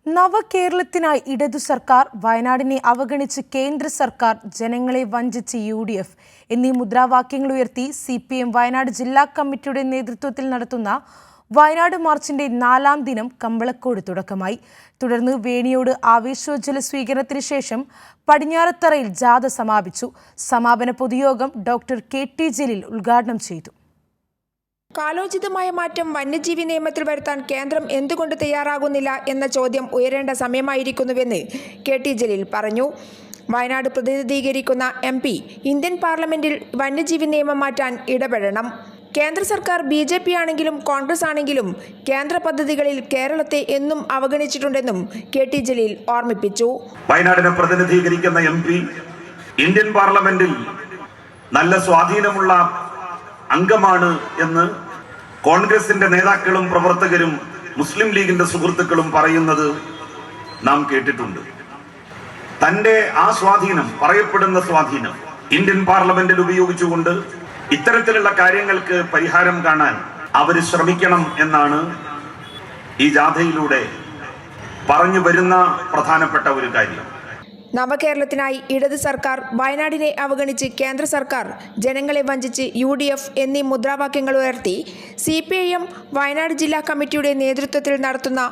നവകേരളത്തിനായി ഇടതു സർക്കാർ, വയനാടിനെ അവഗണിച്ച് കേന്ദ്ര സർക്കാർ, ജനങ്ങളെ വഞ്ചിച്ച് UDF എന്നീ മുദ്രാവാക്യങ്ങൾ ഉയർത്തി CPM വയനാട് ജില്ലാ കമ്മിറ്റിയുടെ നേതൃത്വത്തിൽ നടത്തുന്ന വയനാട് മാർച്ചിന്റെ 4ാം ദിനം കമ്പളക്കോട് തുടക്കമായി. തുടർന്ന് വേണിയോട് ആവേശോജ്വല സ്വീകരണത്തിന് ശേഷം പടിഞ്ഞാറത്തറയിൽ ജാഥ സമാപിച്ചു. സമാപന പൊതുയോഗം ഡോക്ടർ KT ജലീൽ ഉദ്ഘാടനം ചെയ്തു. കാലോചിതമായ മാറ്റം വന്യജീവി നിയമത്തിൽ വരുത്താൻ കേന്ദ്രം എന്തുകൊണ്ട് തയ്യാറാകുന്നില്ല എന്ന ചോദ്യം ഉയരേണ്ട സമയമായിരിക്കുന്നുവെന്ന് KT ജലീൽ പറഞ്ഞു. വയനാട് പ്രതിനിധീകരിക്കുന്ന MP ഇന്ത്യൻ പാർലമെന്റിൽ വന്യജീവി നിയമം മാറ്റാൻ ഇടപെടണം. കേന്ദ്ര സർക്കാർ BJP ആണെങ്കിലും കോൺഗ്രസ് ആണെങ്കിലും കേന്ദ്ര പദ്ധതികളിൽ കേരളത്തെ എന്നും അവഗണിച്ചിട്ടുണ്ടെന്നും KT ജലീൽ ഓർമ്മിപ്പിച്ചു. വയനാടിനെ പ്രതിനിധീകരിക്കുന്ന MP ഇന്ത്യൻ പാർലമെന്റിൽ നല്ല സ്വാധീനമുള്ള അംഗമാണ് എന്ന് കോൺഗ്രസിന്റെ നേതാക്കളും പ്രവർത്തകരും മുസ്ലിം ലീഗിന്റെ സുഹൃത്തുക്കളും പറയുന്നത് നാം കേട്ടിട്ടുണ്ട്. തന്റെ ആ സ്വാധീനം, പറയപ്പെടുന്ന സ്വാധീനം ഇന്ത്യൻ പാർലമെന്റിൽ ഉപയോഗിച്ചുകൊണ്ട് ഇത്തരത്തിലുള്ള കാര്യങ്ങൾക്ക് പരിഹാരം കാണാൻ അവർ ശ്രമിക്കണം എന്നാണ് ഈ ജാഥയിലൂടെ പറഞ്ഞു വരുന്ന പ്രധാനപ്പെട്ട ഒരു കാര്യം. നവകേരളത്തിനായി ഇടത് സർക്കാർ, വയനാടിനെ അവഗണിച്ച് കേന്ദ്ര സർക്കാർ, ജനങ്ങളെ വഞ്ചിച്ച് UDF എന്നീ മുദ്രാവാക്യങ്ങൾ ഉയർത്തി CPIM വയനാട് ജില്ലാ കമ്മിറ്റിയുടെ നേതൃത്വത്തിൽ നടത്തുന്ന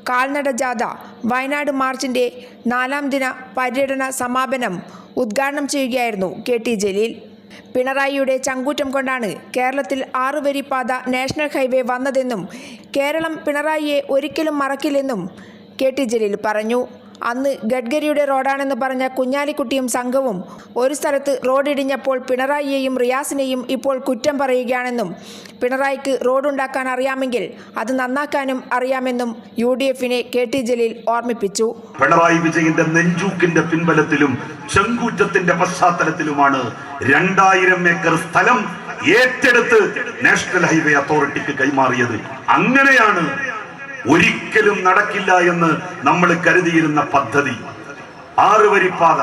കാൽനട ജാഥ വയനാട് മാർച്ചിന്റെ 4ാം ദിന പര്യടന സമാപനം ഉദ്ഘാടനം ചെയ്യുകയായിരുന്നു KT ജലീൽ. പിണറായിയുടെ ചങ്കൂറ്റം കൊണ്ടാണ് കേരളത്തിൽ 6 വരി പാത നാഷണൽ ഹൈവേ വന്നതെന്നും കേരളം പിണറായിയെ ഒരിക്കലും മറക്കില്ലെന്നും KT ജലീൽ പറഞ്ഞു. അന്ന് ഗഡ്കരിയുടെ റോഡാണെന്ന് പറഞ്ഞ കുഞ്ഞാലിക്കുട്ടിയും സംഘവും ഒരു സ്ഥലത്ത് റോഡിടിഞ്ഞപ്പോൾ പിണറായിയെയും റിയാസിനെയും ഇപ്പോൾ കുറ്റം പറയുകയാണെന്നും പിണറായിക്ക് റോഡുണ്ടാക്കാൻ അറിയാമെങ്കിൽ അത് നന്നാക്കാനും അറിയാമെന്നും UDFനെ KT ജലീൽ ഓർമ്മിപ്പിച്ചു. പിണറായി വിജയന്റെ നെഞ്ചൂക്കിന്റെ പിൻബലത്തിലും ചെങ്കൂറ്റത്തിന്റെ പശ്ചാത്തലത്തിലുമാണ് 2000 ഏക്കർ സ്ഥലം ഏറ്റെടുത്ത് നാഷണൽ ഹൈവേ അതോറിറ്റിക്ക് കൈമാറിയത്. അങ്ങനെയാണ് ഒരിക്കലും നടക്കില്ല എന്ന് നമ്മൾ കരുതിയിരുന്ന പദ്ധതി 6 വരി പാത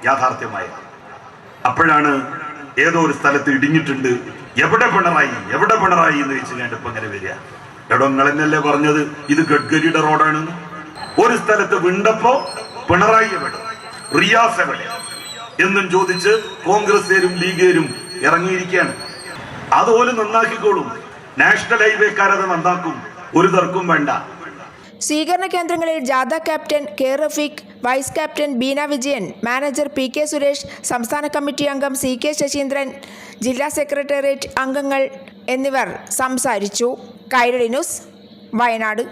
യാഥാർത്ഥ്യമായി. അപ്പോഴാണ് ഏതോ ഒരു സ്ഥലത്ത് ഇടിഞ്ഞിട്ടുണ്ട്, എവിടെ പിണറായി എന്ന് വെച്ച് കണ്ടപ്പോ ഇങ്ങനെ വരിക. ഇടങ്ങളെന്നല്ലേ പറഞ്ഞത് ഇത് ഗഡ്കരിയുടെ റോഡാണ്. ഒരു സ്ഥലത്ത് വിണ്ടപ്പോ പിണറായി എവിടെ, റിയാസ് എവിടെ എന്നും ചോദിച്ച് കോൺഗ്രസ്സുകാരും ലീഗുകാരും ഇറങ്ങിയിരിക്കുകയാണ്. അതുപോലെ നന്നാക്കിക്കോളും, നാഷണൽ ഹൈവേക്കാരത് നന്നാക്കും, ഒരു തർക്കവും വേണ്ട. സ്വീകരണ കേന്ദ്രങ്ങളിൽ ജാഥ captain K Rafeeq, vice captain Beena Vijayan, manager PK Suresh, സംസ്ഥാന കമ്മിറ്റി അംഗം CK ശശീന്ദ്രൻ, ജില്ലാ സെക്രട്ടേറിയറ്റ് അംഗങ്ങൾ എന്നിവർ സംസാരിച്ചു. കൈരളി ന്യൂസ്, വയനാട്.